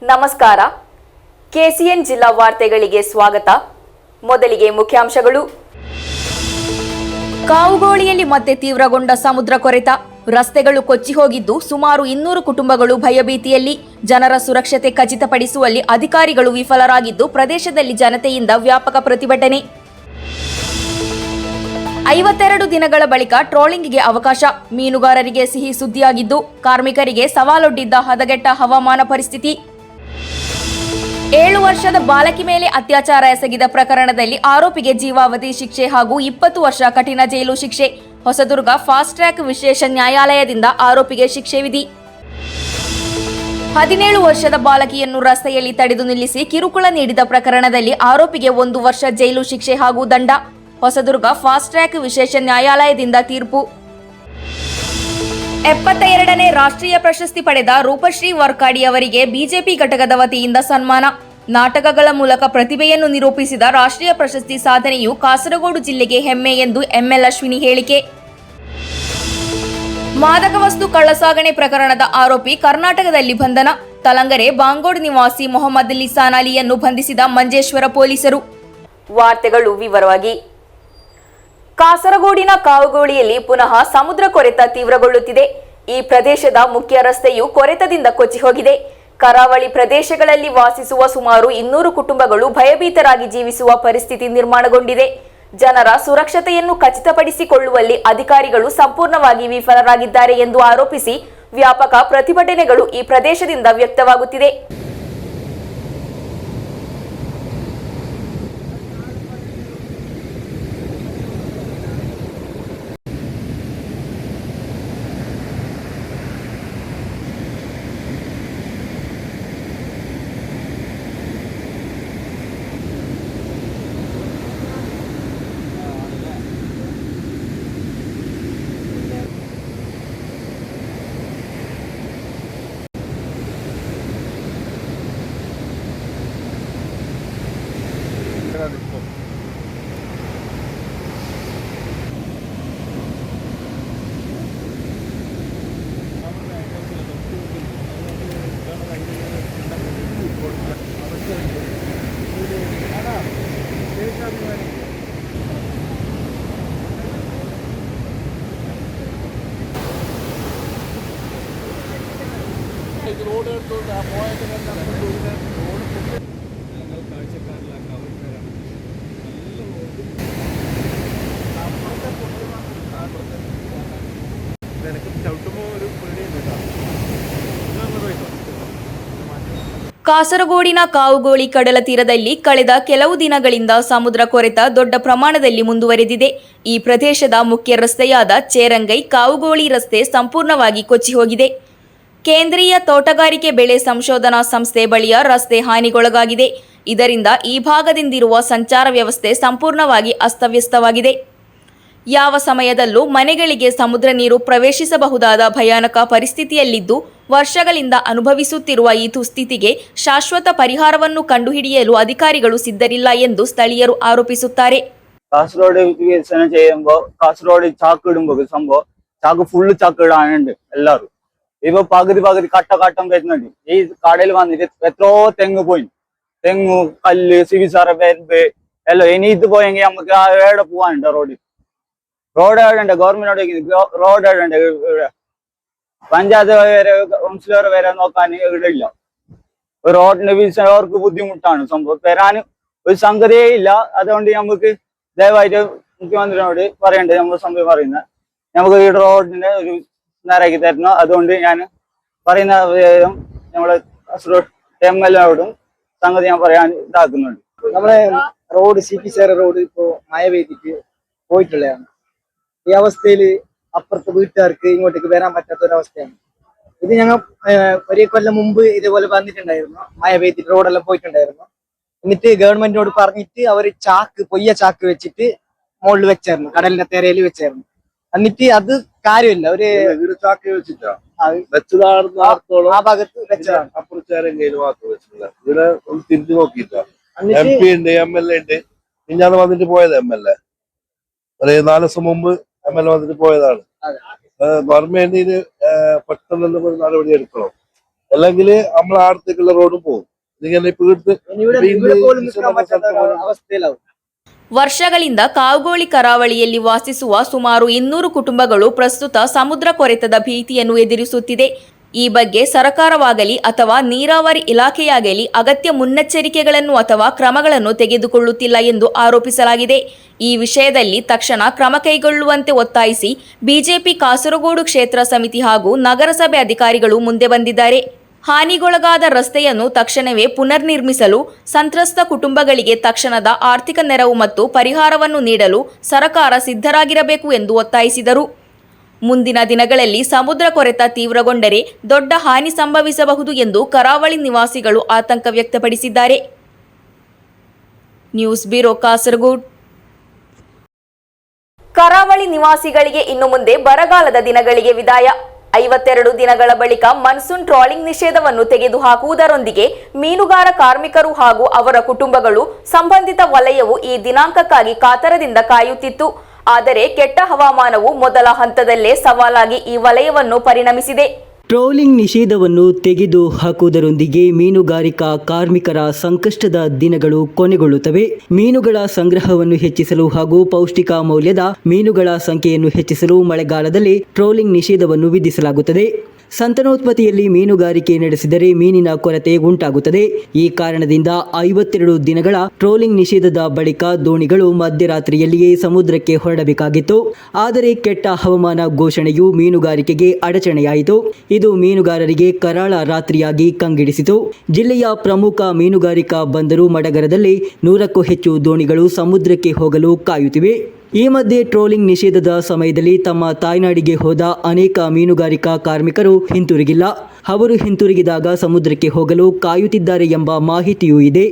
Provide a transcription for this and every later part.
ನಮಸ್ಕಾರ. ಕೆಸಿಎನ್ ಜಿಲ್ಲಾ ವಾರ್ತೆಗಳಿಗೆ ಸ್ವಾಗತ. ಮೊದಲಿಗೆ ಮುಖ್ಯಾಂಶಗಳು. ಕಾವುಗೋಳಿಯಲ್ಲಿ ಮತ್ತೆ ತೀವ್ರಗೊಂಡ ಸಮುದ್ರ ಕೊರೆತ. ರಸ್ತೆಗಳು ಕೊಚ್ಚಿ ಹೋಗಿದ್ದು ಸುಮಾರು 200 ಕುಟುಂಬಗಳು ಭಯಭೀತಿಯಲ್ಲಿ. ಜನರ ಸುರಕ್ಷತೆ ಖಚಿತಪಡಿಸುವಲ್ಲಿ ಅಧಿಕಾರಿಗಳು ವಿಫಲರಾಗಿದ್ದು ಪ್ರದೇಶದಲ್ಲಿ ಜನತೆಯಿಂದ ವ್ಯಾಪಕ ಪ್ರತಿಭಟನೆ. 52 ದಿನಗಳ ಬಳಿಕ ಟ್ರೋಲಿಂಗ್ಗೆ ಅವಕಾಶ. ಮೀನುಗಾರರಿಗೆ ಸಿಹಿ ಸುದ್ದಿಯಾಗಿದ್ದು ಕಾರ್ಮಿಕರಿಗೆ ಸವಾಲೊಡ್ಡಿದ್ದ ಹದಗೆಟ್ಟ ಹವಾಮಾನ ಪರಿಸ್ಥಿತಿ. 7 ವರ್ಷದ ಬಾಲಕಿ ಮೇಲೆ ಅತ್ಯಾಚಾರ ಎಸಗಿದ ಪ್ರಕರಣದಲ್ಲಿ ಆರೋಪಿಗೆ ಜೀವಾವಧಿ ಶಿಕ್ಷೆ ಹಾಗೂ 20 ವರ್ಷ ಕಠಿಣ ಜೈಲು ಶಿಕ್ಷೆ. ಹೊಸದುರ್ಗ ಫಾಸ್ಟ್ ಟ್ರ್ಯಾಕ್ ವಿಶೇಷ ನ್ಯಾಯಾಲಯದಿಂದ ಆರೋಪಿಗೆ ಶಿಕ್ಷೆ ವಿಧಿ. 17 ವರ್ಷದ ಬಾಲಕಿಯನ್ನು ರಸ್ತೆಯಲ್ಲಿ ತಡೆದು ನಿಲ್ಲಿಸಿ ಕಿರುಕುಳ ನೀಡಿದ ಪ್ರಕರಣದಲ್ಲಿ ಆರೋಪಿಗೆ 1 ವರ್ಷ ಜೈಲು ಶಿಕ್ಷೆ ಹಾಗೂ ದಂಡ. ಹೊಸದುರ್ಗ ಫಾಸ್ಟ್ ಟ್ರ್ಯಾಕ್ ವಿಶೇಷ ನ್ಯಾಯಾಲಯದಿಂದ ತೀರ್ಪು. 72ನೇ ರಾಷ್ಟ್ರೀಯ ಪ್ರಶಸ್ತಿ ಪಡೆದ ರೂಪಶ್ರೀ ವರ್ಕಾಡಿ ಅವರಿಗೆ ಬಿಜೆಪಿ ಘಟಕದ ವತಿಯಿಂದ ಸನ್ಮಾನ. ನಾಟಕಗಳ ಮೂಲಕ ಪ್ರತಿಭೆಯನ್ನು ನಿರೂಪಿಸಿದ ರಾಷ್ಟ್ರೀಯ ಪ್ರಶಸ್ತಿ ಸಾಧನೆಯು ಕಾಸರಗೋಡು ಜಿಲ್ಲೆಗೆ ಹೆಮ್ಮೆ ಎಂದು ಎಂಎಲ್ ಅಶ್ವಿನಿ ಹೇಳಿಕೆ. ಮಾದಕ ವಸ್ತು ಕಳ್ಳಸಾಗಣೆ ಪ್ರಕರಣದ ಆರೋಪಿ ಕರ್ನಾಟಕದಲ್ಲಿ ಬಂಧನ. ತಲಂಗರೆ ಬಾಂಗೋಡ್ ನಿವಾಸಿ ಮೊಹಮ್ಮದ್ ಲಿಸಾನ್ ಅಲಿಯನ್ನು ಬಂಧಿಸಿದ ಮಂಜೇಶ್ವರ ಪೊಲೀಸರು. ವಾರ್ತೆಗಳು ವಿವರವಾಗಿ. ಕಾಸರಗೋಡಿನ ಕಾವುಗೋಳಿಯಲ್ಲಿ ಪುನಃ ಸಮುದ್ರ ಕೊರೆತ ತೀವ್ರಗೊಳ್ಳುತ್ತಿದೆ. ಈ ಪ್ರದೇಶದ ಮುಖ್ಯ ರಸ್ತೆಯು ಕೊರೆತದಿಂದ ಕೊಚ್ಚಿ ಹೋಗಿದೆ. ಕರಾವಳಿ ಪ್ರದೇಶಗಳಲ್ಲಿ ವಾಸಿಸುವ ಸುಮಾರು 200 ಕುಟುಂಬಗಳು ಭಯಭೀತರಾಗಿ ಜೀವಿಸುವ ಪರಿಸ್ಥಿತಿ ನಿರ್ಮಾಣಗೊಂಡಿದೆ. ಜನರ ಸುರಕ್ಷತೆಯನ್ನು ಖಚಿತಪಡಿಸಿಕೊಳ್ಳುವಲ್ಲಿ ಅಧಿಕಾರಿಗಳು ಸಂಪೂರ್ಣವಾಗಿ ವಿಫಲರಾಗಿದ್ದಾರೆ ಎಂದು ಆರೋಪಿಸಿ ವ್ಯಾಪಕ ಪ್ರತಿಭಟನೆಗಳು ಈ ಪ್ರದೇಶದಿಂದ ವ್ಯಕ್ತವಾಗುತ್ತಿದೆ. ಕಾಸರಗೋಡಿನ ಕಾವುಗೋಳಿ ಕಡಲ ತೀರದಲ್ಲಿ ಕಳೆದ ಕೆಲವು ದಿನಗಳಿಂದ ಸಮುದ್ರ ಕೊರೆತ ದೊಡ್ಡ ಪ್ರಮಾಣದಲ್ಲಿ ಮುಂದುವರೆದಿದೆ. ಈ ಪ್ರದೇಶದ ಮುಖ್ಯ ರಸ್ತೆಯಾದ ಚೇರಂಗೈ ಕಾವುಗೋಳಿ ರಸ್ತೆ ಸಂಪೂರ್ಣವಾಗಿ ಕೊಚ್ಚಿ ಹೋಗಿದೆ. ಕೇಂದ್ರೀಯ ತೋಟಗಾರಿಕೆ ಬೆಳೆ ಸಂಶೋಧನಾ ಸಂಸ್ಥೆ ಬಳಿಯ ರಸ್ತೆ ಹಾನಿಗೊಳಗಾಗಿದೆ. ಇದರಿಂದ ಈ ಭಾಗದಿಂದಿರುವ ಸಂಚಾರ ವ್ಯವಸ್ಥೆ ಸಂಪೂರ್ಣವಾಗಿ ಅಸ್ತವ್ಯಸ್ತವಾಗಿದೆ. ಯಾವ ಸಮಯದಲ್ಲೂ ಮನೆಗಳಿಗೆ ಸಮುದ್ರ ನೀರು ಪ್ರವೇಶಿಸಬಹುದಾದ ಭಯಾನಕ ಪರಿಸ್ಥಿತಿಯಲ್ಲಿದ್ದು ವರ್ಷಗಳಿಂದ ಅನುಭವಿಸುತ್ತಿರುವ ಈ ದುಸ್ಥಿತಿಗೆ ಶಾಶ್ವತ ಪರಿಹಾರವನ್ನು ಕಂಡುಹಿಡಿಯಲು ಅಧಿಕಾರಿಗಳು സിദ്ധരില്ല ಎಂದು ಸ್ಥಳೀಯರು ಆರೋಪಿಸುತ್ತಾರೆ. കാസർഗോഡ് വികസനം ചെയ്യുമ്പോൾ കാസർഗോഡ് ചാക്ക് ഇടുമ്പോൾ സംഭവം ചാക്ക് ഫുള്ള് ചാക്ക് ഇടാനുണ്ട് എല്ലാവരും. ഇപ്പൊ പകുതി കട്ടം വരുന്നുണ്ട്. ഈ കടയിൽ വന്നിട്ട് എത്രയോ തെങ്ങ് പോയി, തെങ്ങ് കല്ല് സിവിസാറ വരുമ്പ് എല്ലാം. ഇനി ഇത് പോയെങ്കിൽ നമുക്ക് എവിടെ പോവാനുണ്ട്? റോഡ് എവിടെ? ഗവൺമെന്റ് റോഡ് എവിടെ? പഞ്ചായത്ത് വരെ കൗൺസിലർ വരെ നോക്കാൻ ഇവിടെ ഇല്ല. ഒരു റോഡിന്റെ വികസനം അവർക്ക് ബുദ്ധിമുട്ടാണ്. സംഭവം തരാനും ഒരു സംഗതിയേ ഇല്ല. അതുകൊണ്ട് നമുക്ക് ദയവായിട്ട് മുഖ്യമന്ത്രിയോട് പറയേണ്ടത്, നമ്മൾ സംഭവം പറയുന്നത്, നമുക്ക് ഈ റോഡിന്റെ ഒരു നേരാക്കി തരണം. അതുകൊണ്ട് ഞാൻ പറയുന്ന നമ്മളെ കാസർഗോഡ് MLA-യോടും സംഗതി ഞാൻ പറയാൻ ഇതാക്കുന്നുണ്ട്. നമ്മളെ റോഡ് CP റോഡ് ഇപ്പോ മഴ പെയ്തിട്ട് പോയിട്ടുള്ളതാണ്. ഈ അവസ്ഥയിൽ അപ്പുറത്തെ വീട്ടുകാർക്ക് ഇങ്ങോട്ടേക്ക് വരാൻ പറ്റാത്ത ഒരവസ്ഥയാണ്. ഇത് ഞങ്ങൾ ഒരു കൊല്ലം മുമ്പ് ഇതേപോലെ വന്നിട്ടുണ്ടായിരുന്നു. മഴ പെയ്തിട്ട് റോഡെല്ലാം പോയിട്ടുണ്ടായിരുന്നു. എന്നിട്ട് ഗവൺമെന്റിനോട് പറഞ്ഞിട്ട് അവർ പൊയ്യ ചാക്ക് വെച്ചിട്ട് മുകളിൽ വെച്ചായിരുന്നു, കടലിന്റെ തെരയിൽ വെച്ചായിരുന്നു. എന്നിട്ട് അത് കാര്യമില്ല. ഒരു ചാക്ക് വെച്ചിട്ടാ ആ ഭാഗത്ത് വെച്ചതാണ്. ഇവിടെ തിരിഞ്ഞു നോക്കിയിട്ടാ. MP ഉണ്ട്, MLA ഉണ്ട്. ഞാൻ വന്നിട്ട് പോയത് MLA ഒരു 4 ദിവസം മുമ്പ് MLA വന്നിട്ട് പോയതാണ്. ഗവൺമെന്റിന് പെട്ടെന്ന് നടപടി എടുക്കണം. അല്ലെങ്കിൽ നമ്മളെ അടുത്തേക്കുള്ള റോഡും പോകും. ഇതിങ്ങനെ ഇപ്പൊ ഇവിടെ പോലും നിൽക്കാൻ പറ്റാത്ത അവസ്ഥയിലാവും. ವರ್ಷಗಳಿಂದ ಕಾವುಗೋಳಿ ಕರಾವಳಿಯಲ್ಲಿ ವಾಸಿಸುವ ಸುಮಾರು 200 ಕುಟುಂಬಗಳು ಪ್ರಸ್ತುತ ಸಮುದ್ರ ಕೊರೆತದ ಭೀತಿಯನ್ನು ಎದುರಿಸುತ್ತಿದೆ. ಈ ಬಗ್ಗೆ ಸರಕಾರವಾಗಲಿ ಅಥವಾ ನೀರಾವರಿ ಇಲಾಖೆಯಾಗಲಿ ಅಗತ್ಯ ಮುನ್ನೆಚ್ಚರಿಕೆಗಳನ್ನು ಅಥವಾ ಕ್ರಮಗಳನ್ನು ತೆಗೆದುಕೊಳ್ಳುತ್ತಿಲ್ಲ ಎಂದು ಆರೋಪಿಸಲಾಗಿದೆ. ಈ ವಿಷಯದಲ್ಲಿ ತಕ್ಷಣ ಕ್ರಮ ಕೈಗೊಳ್ಳುವಂತೆ ಒತ್ತಾಯಿಸಿ ಬಿಜೆಪಿ ಕಾಸರಗೋಡು ಕ್ಷೇತ್ರ ಸಮಿತಿ ಹಾಗೂ ನಗರಸಭೆ ಅಧಿಕಾರಿಗಳು ಮುಂದೆ ಬಂದಿದ್ದಾರೆ. ಹಾನಿಗೊಳಗಾದ ರಸ್ತೆಯನ್ನು ತಕ್ಷಣವೇ ಪುನರ್ನಿರ್ಮಿಸಲು, ಸಂತ್ರಸ್ತ ಕುಟುಂಬಗಳಿಗೆ ತಕ್ಷಣದ ಆರ್ಥಿಕ ನೆರವು ಮತ್ತು ಪರಿಹಾರವನ್ನು ನೀಡಲು ಸರ್ಕಾರ ಸಿದ್ಧರಾಗಿರಬೇಕು ಎಂದು ಒತ್ತಾಯಿಸಿದರು. ಮುಂದಿನ ದಿನಗಳಲ್ಲಿ ಸಮುದ್ರ ಕೊರೆತ ತೀವ್ರಗೊಂಡರೆ ದೊಡ್ಡ ಹಾನಿ ಸಂಭವಿಸಬಹುದು ಎಂದು ಕರಾವಳಿ ನಿವಾಸಿಗಳು ಆತಂಕ ವ್ಯಕ್ತಪಡಿಸಿದ್ದಾರೆ. News bureau Kasaragod. ಕರಾವಳಿ ನಿವಾಸಿಗಳಿಗೆ ಇನ್ನು ಮುಂದೆ ಬರಗಾಲದ ದಿನಗಳಿಗೆ ವಿದಾಯ. 52 ದಿನಗಳ ಬಳಿಕ ಮನ್ಸೂನ್ ಟ್ರಾಲಿಂಗ್ ನಿಷೇಧವನ್ನು ತೆಗೆದುಹಾಕುವುದರೊಂದಿಗೆ ಮೀನುಗಾರ ಕಾರ್ಮಿಕರು ಹಾಗೂ ಅವರ ಕುಟುಂಬಗಳು, ಸಂಬಂಧಿತ ವಲಯವು ಈ ದಿನಾಂಕಕ್ಕಾಗಿ ಕಾತರದಿಂದ ಕಾಯುತ್ತಿತ್ತು. ಆದರೆ ಕೆಟ್ಟ ಹವಾಮಾನವು ಮೊದಲ ಹಂತದಲ್ಲೇ ಸವಾಲಾಗಿ ಈ ವಲಯವನ್ನು ಪರಿಣಮಿಸಿದೆ. ಟ್ರೋಲಿಂಗ್ ನಿಷೇಧವನ್ನು ತೆಗೆದು ಹಾಕುವುದರೊಂದಿಗೆ ಮೀನುಗಾರಿಕಾ ಕಾರ್ಮಿಕರ ಸಂಕಷ್ಟದ ದಿನಗಳು ಕೊನೆಗೊಳ್ಳುತ್ತವೆ. ಮೀನುಗಳ ಸಂಗ್ರಹವನ್ನು ಹೆಚ್ಚಿಸಲು ಹಾಗೂ ಪೌಷ್ಟಿಕ ಮೌಲ್ಯದ ಮೀನುಗಳ ಸಂಖ್ಯೆಯನ್ನು ಹೆಚ್ಚಿಸಲು ಮಳೆಗಾಲದಲ್ಲಿ ಟ್ರೋಲಿಂಗ್ ನಿಷೇಧವನ್ನು ವಿಧಿಸಲಾಗುತ್ತದೆ. ಸಂತಾನೋತ್ಪತ್ತಿಯಲ್ಲಿ ಮೀನುಗಾರಿಕೆ ನಡೆಸಿದರೆ ಮೀನಿನ ಕೊರತೆ ಉಂಟಾಗುತ್ತದೆ. ಈ ಕಾರಣದಿಂದ 52 ದಿನಗಳ ಟ್ರೋಲಿಂಗ್ ನಿಷೇಧದ ಬಳಿಕ ದೋಣಿಗಳು ಮಧ್ಯರಾತ್ರಿಯಲ್ಲಿಯೇ ಸಮುದ್ರಕ್ಕೆ ಹೊರಡಬೇಕಾಗಿತ್ತು. ಆದರೆ ಕೆಟ್ಟ ಹವಾಮಾನ ಘೋಷಣೆಯು ಮೀನುಗಾರಿಕೆಗೆ ಅಡಚಣೆಯಾಯಿತು. ಇದು ಮೀನುಗಾರರಿಗೆ ಕರಾಳ ರಾತ್ರಿಯಾಗಿ ಕಂಗೆಡಿಸಿತು. ಜಿಲ್ಲೆಯ ಪ್ರಮುಖ ಮೀನುಗಾರಿಕಾ ಬಂದರು ಮಡಗರದಲ್ಲಿ 100ಕ್ಕೂ ಹೆಚ್ಚು ದೋಣಿಗಳು ಸಮುದ್ರಕ್ಕೆ ಹೋಗಲು ಕಾಯುತ್ತಿವೆ. ಈ ಮಧ್ಯೆ ಟ್ರೋಲಿಂಗ್ ನಿಷೇಧದ ಸಮಯದಲ್ಲಿ ತಮ್ಮ ತಾಯ್ನಾಡಿಗೆ ಹೋದ ಅನೇಕ ಮೀನುಗಾರಿಕಾ ಕಾರ್ಮಿಕರು ಹಿಂತಿರುಗಿಲ್ಲ. ಅವರು ಹಿಂತಿರುಗಿದಾಗ ಸಮುದ್ರಕ್ಕೆ ಹೋಗಲು ಕಾಯುತ್ತಿದ್ದಾರೆ ಎಂಬ ಮಾಹಿತಿಯೂ ಇದೆ.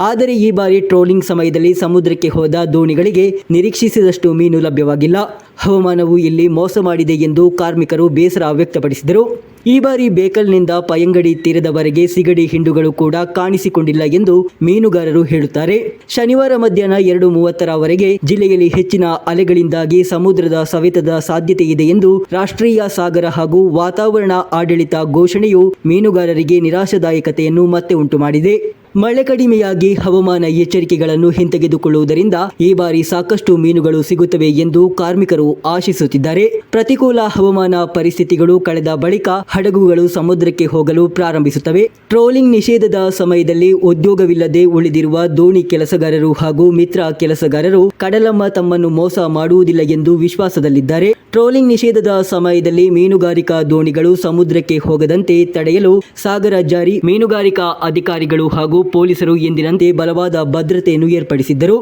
ಆದರೆ ಈ ಬಾರಿ ಟ್ರೋಲಿಂಗ್ ಸಮಯದಲ್ಲಿ ಸಮುದ್ರಕ್ಕೆ ಹೋದ ದೋಣಿಗಳಿಗೆ ನಿರೀಕ್ಷಿಸಿದಷ್ಟು ಮೀನು ಲಭ್ಯವಾಗಿಲ್ಲ. ಹವಾಮಾನವು ಇಲ್ಲಿ ಮೋಸ ಮಾಡಿದೆ ಎಂದು ಕಾರ್ಮಿಕರು ಬೇಸರ ವ್ಯಕ್ತಪಡಿಸಿದರು. ಈ ಬಾರಿ ಬೇಕಲ್ನಿಂದ ಪಯಂಗಡಿ ತೀರದವರೆಗೆ ಸಿಗಡಿ ಹಿಂಡುಗಳು ಕೂಡ ಕಾಣಿಸಿಕೊಂಡಿಲ್ಲ ಎಂದು ಮೀನುಗಾರರು ಹೇಳುತ್ತಾರೆ. ಶನಿವಾರ ಮಧ್ಯಾಹ್ನ 2:30ರವರೆಗೆ ಜಿಲ್ಲೆಯಲ್ಲಿ ಹೆಚ್ಚಿನ ಅಲೆಗಳಿಂದಾಗಿ ಸಮುದ್ರದ ಸವೆತದ ಸಾಧ್ಯತೆ ಇದೆ ಎಂದು ರಾಷ್ಟ್ರೀಯ ಸಾಗರ ಹಾಗೂ ವಾತಾವರಣ ಆಡಳಿತ ಘೋಷಣೆಯು ಮೀನುಗಾರರಿಗೆ ನಿರಾಶಾದಾಯಕತೆಯನ್ನು ಮತ್ತೆ ಉಂಟು ಮಾಡಿದೆ. ಮಳೆ ಕಡಿಮೆಯಾಗಿ ಹವಾಮಾನ ಎಚ್ಚರಿಕೆಗಳನ್ನು ಹಿಂತೆಗೆದುಕೊಳ್ಳುವುದರಿಂದ ಈ ಬಾರಿ ಸಾಕಷ್ಟು ಮೀನುಗಳು ಸಿಗುತ್ತವೆ ಎಂದು ಕಾರ್ಮಿಕರು ಆಶಿಸುತ್ತಿದ್ದಾರೆ. ಪ್ರತಿಕೂಲ ಹವಾಮಾನ ಪರಿಸ್ಥಿತಿಗಳು ಕಳೆದ ಬಳಿಕ ಹಡಗುಗಳು ಸಮುದ್ರಕ್ಕೆ ಹೋಗಲು ಪ್ರಾರಂಭಿಸುತ್ತವೆ. ಟ್ರೋಲಿಂಗ್ ನಿಷೇಧದ ಸಮಯದಲ್ಲಿ ಉದ್ಯೋಗವಿಲ್ಲದೆ ಉಳಿದಿರುವ ದೋಣಿ ಕೆಲಸಗಾರರು ಹಾಗೂ ಮಿತ್ರ ಕೆಲಸಗಾರರು ಕಡಲಮ್ಮ ತಮ್ಮನ್ನು ಮೋಸ ಮಾಡುವುದಿಲ್ಲ ಎಂದು ವಿಶ್ವಾಸದಲ್ಲಿದ್ದಾರೆ. ಟ್ರೋಲಿಂಗ್ ನಿಷೇಧದ ಸಮಯದಲ್ಲಿ ಮೀನುಗಾರಿಕಾ ದೋಣಿಗಳು ಸಮುದ್ರಕ್ಕೆ ಹೋಗದಂತೆ ತಡೆಯಲು ಸಾಗರ ಜಾರಿ ಮೀನುಗಾರಿಕಾ ಅಧಿಕಾರಿಗಳು ಹಾಗೂ ಪೊಲೀಸರು ಎಂದಿನಂತೆ ಬಲವಾದ ಭದ್ರತೆಯನ್ನು ಏರ್ಪಡಿಸಿದ್ದರು.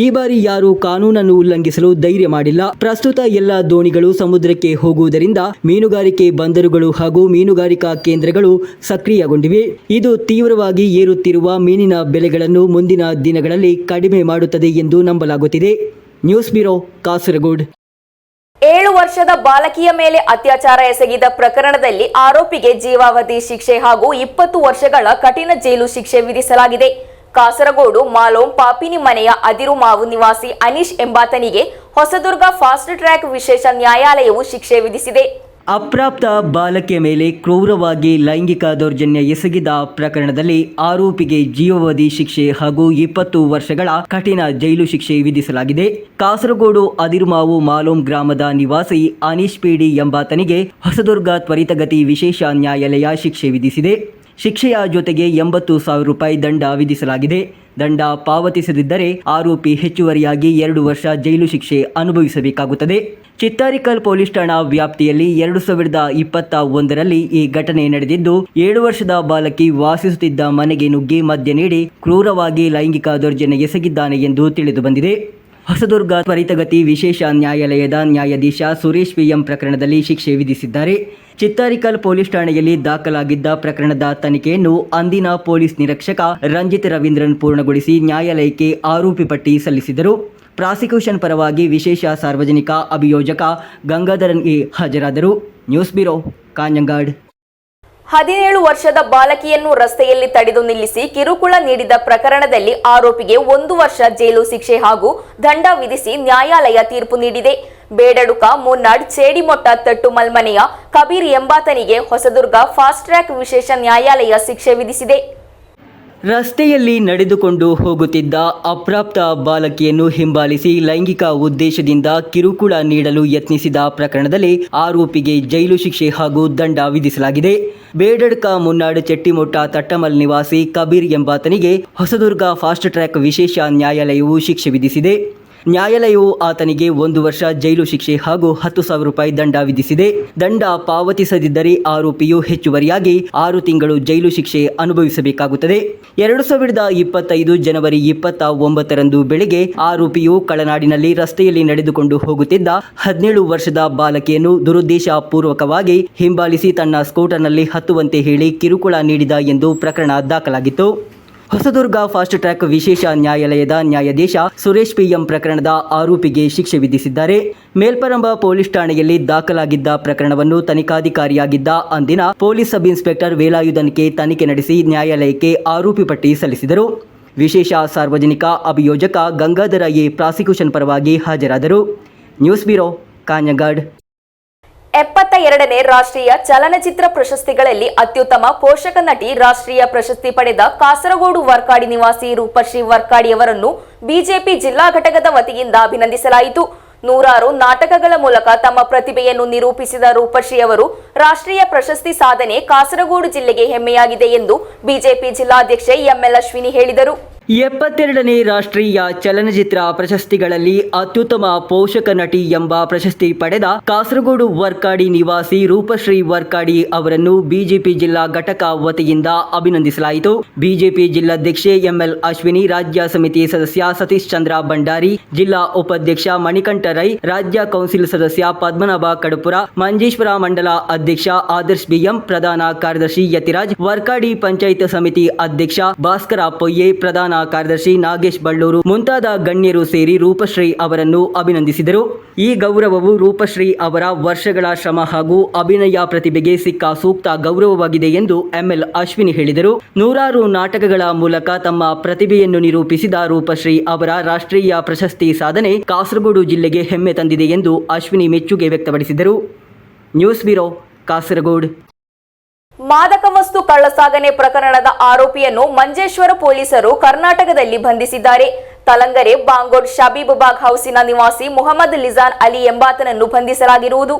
ಈ ಬಾರಿ ಯಾರೂ ಕಾನೂನನ್ನು ಉಲ್ಲಂಘಿಸಲು ಧೈರ್ಯ ಮಾಡಿಲ್ಲ. ಪ್ರಸ್ತುತ ಎಲ್ಲ ದೋಣಿಗಳು ಸಮುದ್ರಕ್ಕೆ ಹೋಗುವುದರಿಂದ ಮೀನುಗಾರಿಕೆ ಬಂದರುಗಳು ಹಾಗೂ ಮೀನುಗಾರಿಕಾ ಕೇಂದ್ರಗಳು ಸಕ್ರಿಯಗೊಂಡಿವೆ. ಇದು ತೀವ್ರವಾಗಿ ಏರುತ್ತಿರುವ ಮೀನಿನ ಬೆಲೆಗಳನ್ನು ಮುಂದಿನ ದಿನಗಳಲ್ಲಿ ಕಡಿಮೆ ಮಾಡುತ್ತದೆ ಎಂದು ನಂಬಲಾಗುತ್ತಿದೆ. News bureau Kasaragod. 7 ವರ್ಷದ ಬಾಲಕಿಯ ಮೇಲೆ ಅತ್ಯಾಚಾರ ಎಸಗಿದ ಪ್ರಕರಣದಲ್ಲಿ ಆರೋಪಿಗೆ ಜೀವಾವಧಿ ಶಿಕ್ಷೆ ಹಾಗೂ 20 ವರ್ಷಗಳ ಕಠಿಣ ಜೈಲು ಶಿಕ್ಷೆ ವಿಧಿಸಲಾಗಿದೆ. ಕಾಸರಗೋಡು ಮಾಲೋಮ್ ಪಾಪಿನಿ ಮನೆಯ ಅದಿರು ಮಾವು ನಿವಾಸಿ ಅನೀಶ್ ಎಂಬಾತನಿಗೆ ಹೊಸದುರ್ಗ ಫಾಸ್ಟ್ ಟ್ರ್ಯಾಕ್ ವಿಶೇಷ ನ್ಯಾಯಾಲಯವು ಶಿಕ್ಷೆ ವಿಧಿಸಿದೆ. ಅಪ್ರಾಪ್ತ ಬಾಲಕಿಯ ಮೇಲೆ ಕ್ರೂರವಾಗಿ ಲೈಂಗಿಕ ದೌರ್ಜನ್ಯ ಎಸಗಿದ ಪ್ರಕರಣದಲ್ಲಿ ಆರೋಪಿಗೆ ಜೀವಾವಧಿ ಶಿಕ್ಷೆ ಹಾಗೂ 20 ವರ್ಷಗಳ ಕಠಿಣ ಜೈಲು ಶಿಕ್ಷೆ ವಿಧಿಸಲಾಗಿದೆ. ಕಾಸರಗೋಡು ಅದಿರುಮಾವು ಮಾಲೋಮ್ ಗ್ರಾಮದ ನಿವಾಸಿ ಅನೀಶ್ ಪಿಡಿ ಎಂಬಾತನಿಗೆ ಹೊಸದುರ್ಗ ತ್ವರಿತಗತಿ ವಿಶೇಷ ನ್ಯಾಯಾಲಯ ಶಿಕ್ಷೆ ವಿಧಿಸಿದೆ. ಶಿಕ್ಷೆಯ ಜೊತೆಗೆ 80,000 ರೂಪಾಯಿ ದಂಡ ವಿಧಿಸಲಾಗಿದೆ. ದಂಡ ಪಾವತಿಸದಿದ್ದರೆ ಆರೋಪಿ ಹೆಚ್ಚುವರಿಯಾಗಿ 2 ವರ್ಷ ಜೈಲು ಶಿಕ್ಷೆ ಅನುಭವಿಸಬೇಕಾಗುತ್ತದೆ. ಚಿತ್ತಾರಿಕಲ್ ಪೊಲೀಸ್ ಠಾಣಾ ವ್ಯಾಪ್ತಿಯಲ್ಲಿ 2021ರಲ್ಲಿ ಈ ಘಟನೆ ನಡೆದಿದ್ದು, 7 ವರ್ಷದ ಬಾಲಕಿ ವಾಸಿಸುತ್ತಿದ್ದ ಮನೆಗೆ ನುಗ್ಗಿ ಮದ್ಯ ನೀಡಿ ಕ್ರೂರವಾಗಿ ಲೈಂಗಿಕ ದೌರ್ಜನ್ಯ ಎಸಗಿದ್ದಾನೆ ಎಂದು ತಿಳಿದುಬಂದಿದೆ. ಹೊಸದುರ್ಗ ತ್ವರಿತಗತಿ ವಿಶೇಷ ನ್ಯಾಯಾಲಯದ ನ್ಯಾಯಾಧೀಶ ಸುರೇಶ್ ಪಿಎಂ ಪ್ರಕರಣದಲ್ಲಿ ಶಿಕ್ಷೆ ವಿಧಿಸಿದ್ದಾರೆ. ಚಿತ್ತಾರಿಕಲ್ ಪೊಲೀಸ್ ಠಾಣೆಯಲ್ಲಿ ದಾಖಲಾಗಿದ್ದ ಪ್ರಕರಣದ ತನಿಖೆಯನ್ನು ಅಂದಿನ ಪೊಲೀಸ್ ನಿರೀಕ್ಷಕ ರಂಜಿತ್ ರವೀಂದ್ರನ್ ಪೂರ್ಣಗೊಳಿಸಿ ನ್ಯಾಯಾಲಯಕ್ಕೆ ಆರೋಪಿ ಪಟ್ಟಿ ಸಲ್ಲಿಸಿದರು. ಪ್ರಾಸಿಕ್ಯೂಷನ್ ಪರವಾಗಿ ವಿಶೇಷ ಸಾರ್ವಜನಿಕ ಅಭಿಯೋಜಕ ಗಂಗಾಧರನ್ ಎ ಹಾಜರಾದರು. News bureau Kanhangad. 17 ವರ್ಷದ ಬಾಲಕಿಯನ್ನು ರಸ್ತೆಯಲ್ಲಿ ತಡೆದು ನಿಲ್ಲಿಸಿ ಕಿರುಕುಳ ನೀಡಿದ ಪ್ರಕರಣದಲ್ಲಿ ಆರೋಪಿಗೆ 1 ವರ್ಷ ಜೈಲು ಶಿಕ್ಷೆ ಹಾಗೂ ದಂಡ ವಿಧಿಸಿ ನ್ಯಾಯಾಲಯ ತೀರ್ಪು ನೀಡಿದೆ. ಬೇಡಡುಕ ಮುನ್ನಾಡ್ ಚೇಡಿಮೊಟ್ಟ ತಟ್ಟು ಮಲ್ಮನೆಯ ಕಬೀರ್ ಎಂಬಾತನಿಗೆ ಹೊಸದುರ್ಗ ಫಾಸ್ಟ್ ಟ್ರ್ಯಾಕ್ ವಿಶೇಷ ನ್ಯಾಯಾಲಯ ಶಿಕ್ಷೆ ವಿಧಿಸಿದೆ. ರಸ್ತೆಯಲ್ಲಿ ನಡೆದುಕೊಂಡು ಹೋಗುತ್ತಿದ್ದ ಅಪ್ರಾಪ್ತ ಬಾಲಕಿಯನ್ನು ಹಿಂಬಾಲಿಸಿ ಲೈಂಗಿಕ ಉದ್ದೇಶದಿಂದ ಕಿರುಕುಳ ನೀಡಲು ಯತ್ನಿಸಿದ ಪ್ರಕರಣದಲ್ಲಿ ಆರೋಪಿಗೆ ಜೈಲು ಶಿಕ್ಷೆ ಹಾಗೂ ದಂಡ ವಿಧಿಸಲಾಗಿದೆ. ಬೇಡಡ್ಕ ಮುನ್ನಾಡ್ ಚೆಟ್ಟಿಮೊಟ್ಟ ತಟ್ಟಮಲ್ ನಿವಾಸಿ ಕಬೀರ್ ಎಂಬಾತನಿಗೆ ಹೊಸದುರ್ಗ ಫಾಸ್ಟ್ ಟ್ರ್ಯಾಕ್ ವಿಶೇಷ ನ್ಯಾಯಾಲಯವು ಶಿಕ್ಷೆ ವಿಧಿಸಿದೆ. ನ್ಯಾಯಾಲಯವು ಆತನಿಗೆ 1 ವರ್ಷ ಜೈಲು ಶಿಕ್ಷೆ ಹಾಗೂ 10,000 ರೂಪಾಯಿ ದಂಡ ವಿಧಿಸಿದೆ. ದಂಡ ಪಾವತಿಸದಿದ್ದರೆ ಆರೋಪಿಯು ಹೆಚ್ಚುವರಿಯಾಗಿ 6 ತಿಂಗಳು ಜೈಲು ಶಿಕ್ಷೆ ಅನುಭವಿಸಬೇಕಾಗುತ್ತದೆ. 2025 ಜನವರಿ 29ರಂದು ಬೆಳಗ್ಗೆ ಆರೋಪಿಯು ಕಳನಾಡಿನಲ್ಲಿ ರಸ್ತೆಯಲ್ಲಿ ನಡೆದುಕೊಂಡು ಹೋಗುತ್ತಿದ್ದ 17 ವರ್ಷದ ಬಾಲಕಿಯನ್ನು ದುರುದ್ದೇಶಪೂರ್ವಕವಾಗಿ ಹಿಂಬಾಲಿಸಿ ತನ್ನ ಸ್ಕೂಟರ್ನಲ್ಲಿ ಹತ್ತುವಂತೆ ಹೇಳಿ ಕಿರುಕುಳ ನೀಡಿದ ಎಂದು ಪ್ರಕರಣ ದಾಖಲಾಗಿತ್ತು. ಹೊಸದುರ್ಗ ಫಾಸ್ಟ್ ಟ್ರ್ಯಾಕ್ ವಿಶೇಷ ನ್ಯಾಯಾಲಯದ ನ್ಯಾಯಾಧೀಶ ಸುರೇಶ್ ಪಿಎಂ ಪ್ರಕರಣದ ಆರೋಪಿಗೆ ಶಿಕ್ಷೆ ವಿಧಿಸಿದ್ದಾರೆ. ಮೇಲ್ಪರಂಬ ಪೊಲೀಸ್ ಠಾಣೆಯಲ್ಲಿ ದಾಖಲಾಗಿದ್ದ ಪ್ರಕರಣವನ್ನು ತನಿಖಾಧಿಕಾರಿಯಾಗಿದ್ದ ಅಂದಿನ ಪೊಲೀಸ್ ಸಬ್ ಇನ್ಸ್ಪೆಕ್ಟರ್ ವೇಲಾಯುಧನ್ಗೆ ತನಿಖೆ ನಡೆಸಿ ನ್ಯಾಯಾಲಯಕ್ಕೆ ಆರೋಪಿ ಪಟ್ಟಿ ಸಲ್ಲಿಸಿದರು. ವಿಶೇಷ ಸಾರ್ವಜನಿಕ ಅಭಿಯೋಜಕ ಗಂಗಾಧರ ಎ ಪ್ರಾಸಿಕ್ಯೂಷನ್ ಪರವಾಗಿ ಹಾಜರಾದರು. News bureau, ಕಾಞಂಗಾಡ್. 72ನೇ ರಾಷ್ಟ್ರೀಯ ಚಲನಚಿತ್ರ ಪ್ರಶಸ್ತಿಗಳಲ್ಲಿ ಅತ್ಯುತ್ತಮ ಪೋಷಕ ನಟಿ ರಾಷ್ಟ್ರೀಯ ಪ್ರಶಸ್ತಿ ಪಡೆದ ಕಾಸರಗೋಡು ವರ್ಕಾಡಿ ನಿವಾಸಿ ರೂಪಶ್ರೀ ವರ್ಕಾಡಿಯವರನ್ನು ಬಿಜೆಪಿ ಜಿಲ್ಲಾ ಘಟಕದ ವತಿಯಿಂದ ಅಭಿನಂದಿಸಲಾಯಿತು. 100 ನಾಟಕಗಳ ಮೂಲಕ ತಮ್ಮ ಪ್ರತಿಭೆಯನ್ನು ನಿರೂಪಿಸಿದ ರೂಪಶ್ರೀ ಅವರು ರಾಷ್ಟ್ರೀಯ ಪ್ರಶಸ್ತಿ ಸಾಧನೆ ಕಾಸರಗೋಡು ಜಿಲ್ಲೆಗೆ ಹೆಮ್ಮೆಯಾಗಿದೆ ಎಂದು ಬಿಜೆಪಿ ಜಿಲ್ಲಾಧ್ಯಕ್ಷೆ ಎಂಎಲ್ ಅಶ್ವಿನಿ ಹೇಳಿದರು. 72ನೇ ರಾಷ್ಟ್ರೀಯ ಚಲನಚಿತ್ರ ಪ್ರಶಸ್ತಿಗಳಲ್ಲಿ ಅತ್ಯುತ್ತಮ ಪೋಷಕ ನಟಿ ಎಂಬ ಪ್ರಶಸ್ತಿ ಪಡೆದ ಕಾಸರಗೋಡು ವರ್ಕಾಡಿ ನಿವಾಸಿ ರೂಪಶ್ರೀ ವರ್ಕಾಡಿ ಅವರನ್ನು ಬಿಜೆಪಿ ಜಿಲ್ಲಾ ಘಟಕ ವತಿಯಿಂದ ಅಭಿನಂದಿಸಲಾಯಿತು. ಬಿಜೆಪಿ ಜಿಲ್ಲಾಧ್ಯಕ್ಷೆ ಎಂಎಲ್ ಅಶ್ವಿನಿ, ರಾಜ್ಯ ಸಮಿತಿ ಸದಸ್ಯ ಸತೀಶ್ ಚಂದ್ರ ಭಂಡಾರಿ, ಜಿಲ್ಲಾ ಉಪಾಧ್ಯಕ್ಷ ಮಣಿಕಂಠ ರೈ, ರಾಜ್ಯ ಕೌನ್ಸಿಲ್ ಸದಸ್ಯ ಪದ್ಮನಾಭ ಕಡಪುರ, ಮಂಜೇಶ್ವರ ಮಂಡಲ ಅಧ್ಯಕ್ಷ ಆದರ್ಶ್ ಬಿಎಂ, ಪ್ರಧಾನ ಕಾರ್ಯದರ್ಶಿ ಯತಿರಾಜ್, ವರ್ಕಾಡಿ ಪಂಚಾಯತ್ ಸಮಿತಿ ಅಧ್ಯಕ್ಷ ಭಾಸ್ಕರ ಪೊಯ್ಯೆ, ಪ್ರಧಾನ ಕಾರ್ಯದರ್ಶಿ ನಾಗೇಶ್ ಬಳ್ಳೂರು ಮುಂತಾದ ಗಣ್ಯರು ಸೇರಿ ರೂಪಶ್ರೀ ಅವರನ್ನು ಅಭಿನಂದಿಸಿದರು. ಈ ಗೌರವವು ರೂಪಶ್ರೀ ಅವರ ವರ್ಷಗಳ ಶ್ರಮ ಹಾಗೂ ಅಭಿನಯ ಪ್ರತಿಭೆಗೆ ಸಿಕ್ಕ ಸೂಕ್ತ ಗೌರವವಾಗಿದೆ ಎಂದು ಎಂಎಲ್ ಅಶ್ವಿನಿ ಹೇಳಿದರು. 100 ನಾಟಕಗಳ ಮೂಲಕ ತಮ್ಮ ಪ್ರತಿಭೆಯನ್ನು ನಿರೂಪಿಸಿದ ರೂಪಶ್ರೀ ಅವರ ರಾಷ್ಟ್ರೀಯ ಪ್ರಶಸ್ತಿ ಸಾಧನೆ ಕಾಸರಗೋಡು ಜಿಲ್ಲೆಗೆ ಹೆಮ್ಮೆ ತಂದಿದೆ ಎಂದು ಅಶ್ವಿನಿ ಮೆಚ್ಚುಗೆ ವ್ಯಕ್ತಪಡಿಸಿದರು. News bureau, Kasaragod. ಮಾದಕ ವಸ್ತು ಕಳ್ಳಸಾಗಣೆ ಪ್ರಕರಣದ ಆರೋಪಿಯನ್ನು ಮಂಜೇಶ್ವರ ಪೊಲೀಸರು ಕರ್ನಾಟಕದಲ್ಲಿ ಬಂಧಿಸಿದ್ದಾರೆ. ತಲಂಗರೆ ಬಾಂಗೋಡ್ ಶಬೀಬಾಗ್ ಹೌಸಿನ ನಿವಾಸಿ ಮೊಹಮ್ಮದ್ ಲಿಜಾನ್ ಅಲಿ ಎಂಬಾತನನ್ನು ಬಂಧಿಸಲಾಗಿರುವುದು.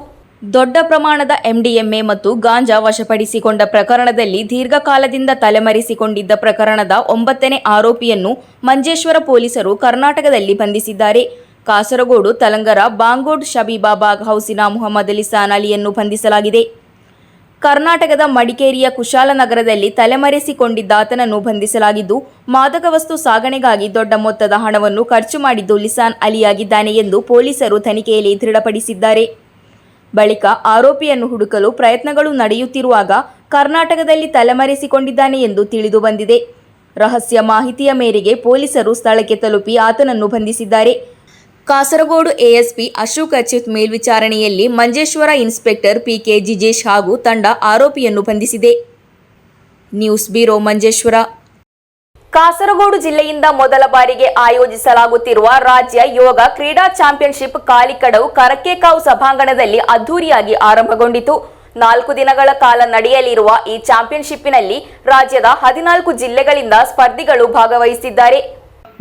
ದೊಡ್ಡ ಪ್ರಮಾಣದ ಎಂಡಿಎಂಎ ಮತ್ತು ಗಾಂಜಾ ವಶಪಡಿಸಿಕೊಂಡ ಪ್ರಕರಣದಲ್ಲಿ ದೀರ್ಘಕಾಲದಿಂದ ತಲೆಮರೆಸಿಕೊಂಡಿದ್ದ ಪ್ರಕರಣದ 9ನೇ ಆರೋಪಿಯನ್ನು ಮಂಜೇಶ್ವರ ಪೊಲೀಸರು ಕರ್ನಾಟಕದಲ್ಲಿ ಬಂಧಿಸಿದ್ದಾರೆ. ಕಾಸರಗೋಡು ತಲಂಗರ ಬಾಂಗೋಡ್ ಶಬೀಬಾಗ್ ಹೌಸಿನ ಮೊಹಮ್ಮದ್ ಲಿಜಾನ್ ಅಲಿಯನ್ನು ಬಂಧಿಸಲಾಗಿದೆ. ಕರ್ನಾಟಕದ ಮಡಿಕೇರಿಯ ಕುಶಾಲನಗರದಲ್ಲಿ ತಲೆಮರೆಸಿಕೊಂಡಿದ್ದ ಆತನನ್ನು ಬಂಧಿಸಲಾಗಿದ್ದು, ಮಾದಕ ವಸ್ತು ಸಾಗಣೆಗಾಗಿ ದೊಡ್ಡ ಮೊತ್ತದ ಹಣವನ್ನು ಖರ್ಚು ಮಾಡಿದ್ದು ಲಿಜಾನ್ ಅಲಿಯಾಗಿದ್ದಾನೆ ಎಂದು ಪೊಲೀಸರು ತನಿಖೆಯಲ್ಲಿ ದೃಢಪಡಿಸಿದ್ದಾರೆ. ಬಳಿಕ ಆರೋಪಿಯನ್ನು ಹುಡುಕಲು ಪ್ರಯತ್ನಗಳು ನಡೆಯುತ್ತಿರುವಾಗ ಕರ್ನಾಟಕದಲ್ಲಿ ತಲೆಮರೆಸಿಕೊಂಡಿದ್ದಾನೆ ಎಂದು ತಿಳಿದು ಬಂದಿದೆ. ರಹಸ್ಯ ಮಾಹಿತಿಯ ಮೇರೆಗೆ ಪೊಲೀಸರು ಸ್ಥಳಕ್ಕೆ ತಲುಪಿ ಆತನನ್ನು ಬಂಧಿಸಿದ್ದಾರೆ. ಕಾಸರಗೋಡು ಎಎಸ್ಪಿ ಅಶೋಕ್ ಅಚ್ಯುತ್ ಮೇಲ್ವಿಚಾರಣೆಯಲ್ಲಿ ಮಂಜೇಶ್ವರ ಇನ್ಸ್ಪೆಕ್ಟರ್ ಪಿಕೆ ಜಿಜೇಶ್ ಹಾಗೂ ತಂಡ ಆರೋಪಿಯನ್ನು ಬಂಧಿಸಿದೆ. News bureau, Manjeshwar. ಕಾಸರಗೋಡು ಜಿಲ್ಲೆಯಿಂದ ಮೊದಲ ಬಾರಿಗೆ ಆಯೋಜಿಸಲಾಗುತ್ತಿರುವ ರಾಜ್ಯ ಯೋಗ ಕ್ರೀಡಾ ಚಾಂಪಿಯನ್ಶಿಪ್ ಕಾಲಿಕಡವು ಕರಕೆಕಾವು ಸಭಾಂಗಣದಲ್ಲಿ ಅದ್ದೂರಿಯಾಗಿ ಆರಂಭಗೊಂಡಿತು. 4 ದಿನಗಳ ಕಾಲ ನಡೆಯಲಿರುವ ಈ ಚಾಂಪಿಯನ್ಶಿಪ್ನಲ್ಲಿ ರಾಜ್ಯದ 14 ಜಿಲ್ಲೆಗಳಿಂದ ಸ್ಪರ್ಧಿಗಳು ಭಾಗವಹಿಸಿದ್ದಾರೆ.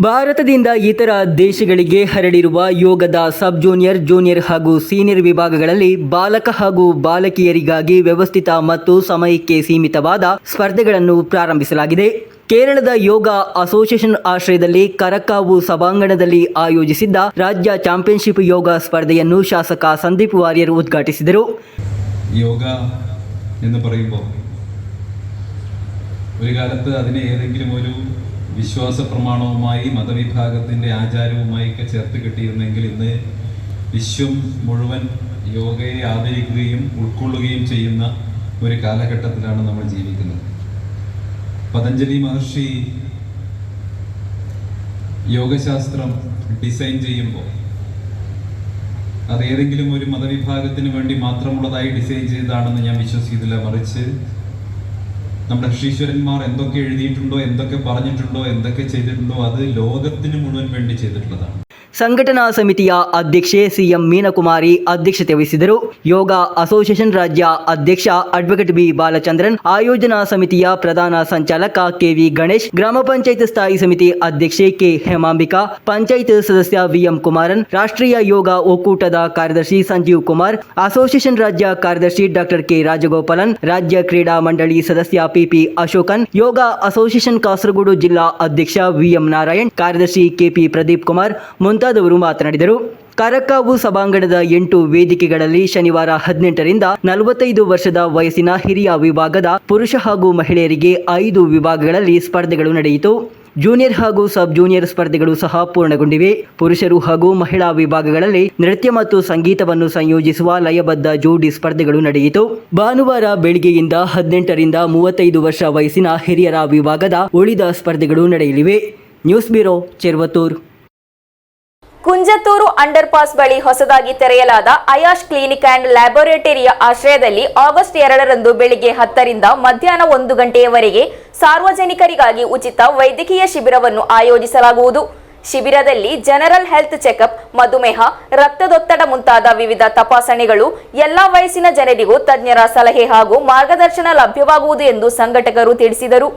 ಭಾರತದಿಂದ ಇತರ ದೇಶಗಳಿಗೆ ಹರಡಿರುವ ಯೋಗದ ಸಬ್ ಜೂನಿಯರ್, ಜೂನಿಯರ್ ಹಾಗೂ ಸೀನಿಯರ್ ವಿಭಾಗಗಳಲ್ಲಿ ಬಾಲಕ ಹಾಗೂ ಬಾಲಕಿಯರಿಗಾಗಿ ವ್ಯವಸ್ಥಿತ ಮತ್ತು ಸಮಯಕ್ಕೆ ಸೀಮಿತವಾದ ಸ್ಪರ್ಧೆಗಳನ್ನು ಪ್ರಾರಂಭಿಸಲಾಗಿದೆ. ಕೇರಳದ ಯೋಗ ಅಸೋಸಿಯೇಷನ್ ಆಶ್ರಯದಲ್ಲಿ ಕರಕಾವು ಸಭಾಂಗಣದಲ್ಲಿ ಆಯೋಜಿಸಿದ್ದ ರಾಜ್ಯ ಚಾಂಪಿಯನ್ಶಿಪ್ ಯೋಗ ಸ್ಪರ್ಧೆಯನ್ನು ಶಾಸಕ ಸಂದೀಪ್ ವಾರಿಯರ್ ಉದ್ಘಾಟಿಸಿದರು. യോഗ എന്ന് പറയുമ്പോൾ ഒരു കാലത്ത് അതിനെ ഏതെങ്കിലും ഒരു വിശ്വാസ പ്രമാണവുമായി മതവിഭാഗത്തിൻ്റെ ആചാരവുമായി ഒക്കെ ചേർത്ത് കിട്ടിയിരുന്നെങ്കിൽ ഇന്ന് വിശ്വം മുഴുവൻ യോഗയെ ആദരിക്കുകയും ഉൾക്കൊള്ളുകയും ചെയ്യുന്ന ഒരു കാലഘട്ടത്തിലാണ് നമ്മൾ ജീവിക്കുന്നത്. പതഞ്ജലി മഹർഷി യോഗശാസ്ത്രം ഡിസൈൻ ചെയ്യുമ്പോൾ അതേതെങ്കിലും ഒരു മതവിഭാഗത്തിന് വേണ്ടി മാത്രമുള്ളതായി ഡിസൈൻ ചെയ്തതാണെന്ന് ഞാൻ വിശ്വസിക്കുന്നില്ല. മറിച്ച് നമ്മുടെ ഋഷീശ്വരന്മാർ എന്തൊക്കെ എഴുതിയിട്ടുണ്ടോ, എന്തൊക്കെ പറഞ്ഞിട്ടുണ്ടോ, എന്തൊക്കെ ചെയ്തിട്ടുണ്ടോ അത് ലോകത്തിന് മുഴുവൻ വേണ്ടി ചെയ്തിട്ടുള്ളതാണ്. ಸಂಘಟನಾ ಸಮಿತಿಯ ಅಧ್ಯಕ್ಷೆ ಸಿಎಂ ಮೀನಕುಮಾರಿ ಅಧ್ಯಕ್ಷತೆ ವಹಿಸಿದರು. ಯೋಗ ಅಸೋಸಿಯೇಷನ್ ರಾಜ್ಯ ಅಧ್ಯಕ್ಷ ಅಡ್ವೊಕೇಟ್ ಬಿ ಬಾಲಚಂದ್ರನ್, ಆಯೋಜನಾ ಸಮಿತಿಯ ಪ್ರಧಾನ ಸಂಚಾಲಕ ಕೆವಿ ಗಣೇಶ್, ಗ್ರಾಮ ಪಂಚಾಯತ್ ಸ್ಥಾಯಿ ಸಮಿತಿ ಅಧ್ಯಕ್ಷೆ ಕೆ ಹೇಮಾಂಬಿಕಾ, ಪಂಚಾಯತ್ ಸದಸ್ಯ ವಿಎಂ ಕುಮಾರನ್, ರಾಷ್ಟ್ರೀಯ ಯೋಗ ಒಕ್ಕೂಟದ ಕಾರ್ಯದರ್ಶಿ ಸಂಜೀವ್ ಕುಮಾರ್, ಅಸೋಸಿಯೇಷನ್ ರಾಜ್ಯ ಕಾರ್ಯದರ್ಶಿ ಡಾಕ್ಟರ್ ಕೆ ರಾಜಗೋಪಾಲನ್, ರಾಜ್ಯ ಕ್ರೀಡಾ ಮಂಡಳಿ ಸದಸ್ಯ ಪಿಪಿ ಅಶೋಕನ್, ಯೋಗ ಅಸೋಸಿಯೇಷನ್ ಕಾಸರಗೋಡು ಜಿಲ್ಲಾ ಅಧ್ಯಕ್ಷ ವಿಎಂ ನಾರಾಯಣ್, ಕಾರ್ಯದರ್ಶಿ ಕೆಪಿ ಪ್ರದೀಪ್ ಕುಮಾರ್ ಮುಂತಾದವರು ಮಾತನಾಡಿದರು. ಕಾರಕ್ಕಾವು ಸಭಾಂಗಣದ 8 ವೇದಿಕೆಗಳಲ್ಲಿ ಶನಿವಾರ 18ರಿಂದ 45 ವರ್ಷದ ವಯಸ್ಸಿನ ಹಿರಿಯ ವಿಭಾಗದ ಪುರುಷ ಹಾಗೂ ಮಹಿಳೆಯರಿಗೆ 5 ವಿಭಾಗಗಳಲ್ಲಿ ಸ್ಪರ್ಧೆಗಳು ನಡೆಯಿತು. ಜೂನಿಯರ್ ಹಾಗೂ ಸಬ್ ಜೂನಿಯರ್ ಸ್ಪರ್ಧೆಗಳು ಸಹ ಪೂರ್ಣಗೊಂಡಿವೆ. ಪುರುಷರು ಹಾಗೂ ಮಹಿಳಾ ವಿಭಾಗಗಳಲ್ಲಿ ನೃತ್ಯ ಮತ್ತು ಸಂಗೀತವನ್ನು ಸಂಯೋಜಿಸುವ ಲಯಬದ್ಧ ಜೋಡಿ ಸ್ಪರ್ಧೆಗಳು ನಡೆಯಿತು. ಭಾನುವಾರ ಬೆಳಗ್ಗೆಯಿಂದ 18ರಿಂದ 35 ವರ್ಷ ವಯಸ್ಸಿನ ಹಿರಿಯರ ವಿಭಾಗದ ಉಳಿದ ಸ್ಪರ್ಧೆಗಳು ನಡೆಯಲಿವೆ. News bureau, Cheruvathur. Kunjathur under pass ಬಳಿ ಹೊಸದಾಗಿ ತೆರೆಯಲಾದ ಅಯಾಶ್ ಕ್ಲಿನಿಕ್ ಅಂಡ್ ಲ್ಯಾಬೊರೇಟರಿಯ ಆಶ್ರಯದಲ್ಲಿ ಆಗಸ್ಟ್ 2ರಂದು ಬೆಳಿಗ್ಗೆ 10ರಿಂದ ಮಧ್ಯಾಹ್ನ 1 ಗಂಟೆಯವರೆಗೆ ಸಾರ್ವಜನಿಕರಿಗಾಗಿ ಉಚಿತ ವೈದ್ಯಕೀಯ ಶಿಬಿರವನ್ನು ಆಯೋಜಿಸಲಾಗುವುದು. ಶಿಬಿರದಲ್ಲಿ ಜನರಲ್ ಹೆಲ್ತ್ ಚೆಕಪ್, ಮಧುಮೇಹ, ರಕ್ತದೊತ್ತಡ ಮುಂತಾದ ವಿವಿಧ ತಪಾಸಣೆಗಳು, ಎಲ್ಲಾ ವಯಸ್ಸಿನ ಜನರಿಗೂ ತಜ್ಞರ ಸಲಹೆ ಹಾಗೂ ಮಾರ್ಗದರ್ಶನ ಲಭ್ಯವಾಗುವುದು ಎಂದು ಸಂಘಟಕರು ತಿಳಿಸಿದರು.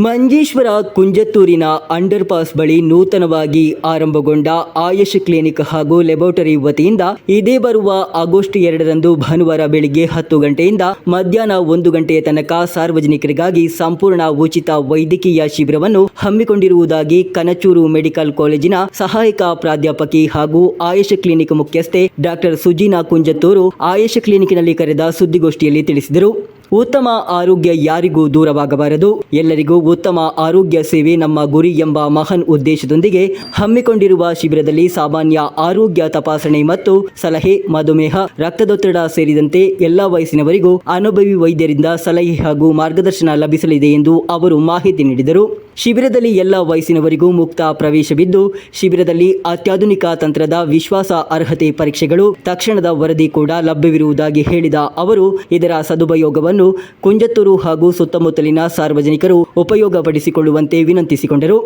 ಮಂಜೇಶ್ವರ ಕುಂಜತ್ತೂರಿನ ಅಂಡರ್ ಪಾಸ್ ಬಳಿ ನೂತನವಾಗಿ ಆರಂಭಗೊಂಡ ಆಯುಷ್ ಕ್ಲಿನಿಕ್ ಹಾಗೂ ಲ್ಯಾಬೊರೇಟರಿ ವತಿಯಿಂದ ಇದೇ ಬರುವ ಆಗಸ್ಟ್ 2ರಂದು ಭಾನುವಾರ ಬೆಳಿಗ್ಗೆ 10 ಗಂಟೆಯಿಂದ ಮಧ್ಯಾಹ್ನ 1 ಗಂಟೆಯ ತನಕ ಸಾರ್ವಜನಿಕರಿಗಾಗಿ ಸಂಪೂರ್ಣ ಉಚಿತ ವೈದ್ಯಕೀಯ ಶಿಬಿರವನ್ನು ಹಮ್ಮಿಕೊಂಡಿರುವುದಾಗಿ ಕನಚೂರು ಮೆಡಿಕಲ್ ಕಾಲೇಜಿನ ಸಹಾಯಕ ಪ್ರಾಧ್ಯಾಪಕಿ ಹಾಗೂ ಆಯುಷ್ ಕ್ಲಿನಿಕ್ ಮುಖ್ಯಸ್ಥೆ ಡಾಕ್ಟರ್ ಸುಜೀನಾ ಕುಂಜತ್ತೂರು ಆಯುಷ್ ಕ್ಲಿನಿಕ್ನಲ್ಲಿ ಕರೆದ ಸುದ್ದಿಗೋಷ್ಠಿಯಲ್ಲಿ ತಿಳಿಸಿದರು. ಉತ್ತಮ ಆರೋಗ್ಯ ಯಾರಿಗೂ ದೂರವಾಗಬಾರದು, ಎಲ್ಲರಿಗೂ ಉತ್ತಮ ಆರೋಗ್ಯ ಸೇವೆ ನಮ್ಮ ಗುರಿ ಎಂಬ ಮಹಾನ್ ಉದ್ದೇಶದೊಂದಿಗೆ ಹಮ್ಮಿಕೊಂಡಿರುವ ಶಿಬಿರದಲ್ಲಿ ಸಾಮಾನ್ಯ ಆರೋಗ್ಯ ತಪಾಸಣೆ ಮತ್ತು ಸಲಹೆ, ಮಧುಮೇಹ, ರಕ್ತದೊತ್ತಡ ಸೇರಿದಂತೆ ಎಲ್ಲ ವಯಸ್ಸಿನವರಿಗೂ ಅನುಭವಿ ವೈದ್ಯರಿಂದ ಸಲಹೆ ಹಾಗೂ ಮಾರ್ಗದರ್ಶನ ಲಭಿಸಲಿದೆ ಎಂದು ಅವರು ಮಾಹಿತಿ ನೀಡಿದರು. ಶಿಬಿರದಲ್ಲಿ ಎಲ್ಲ ವಯಸ್ಸಿನವರಿಗೂ ಮುಕ್ತ ಪ್ರವೇಶವಿದ್ದು, ಶಿಬಿರದಲ್ಲಿ ಅತ್ಯಾಧುನಿಕ ತಂತ್ರದ ವಿಶ್ವಾಸ ಅರ್ಹತೆ ಪರೀಕ್ಷೆಗಳು, ತಕ್ಷಣದ ವರದಿ ಕೂಡ ಲಭ್ಯವಿರುವುದಾಗಿ ಹೇಳಿದ ಅವರು ಇದರ ಸದುಪಯೋಗವನ್ನು ಕುಂಜತ್ತೂರು ಹಾಗೂ ಸುತ್ತಮುತ್ತಲಿನ ಸಾರ್ವಜನಿಕರು ಉಪಯೋಗಪಡಿಸಿಕೊಳ್ಳುವಂತೆ വിനന്തിಸಿಕೊಂಡರು.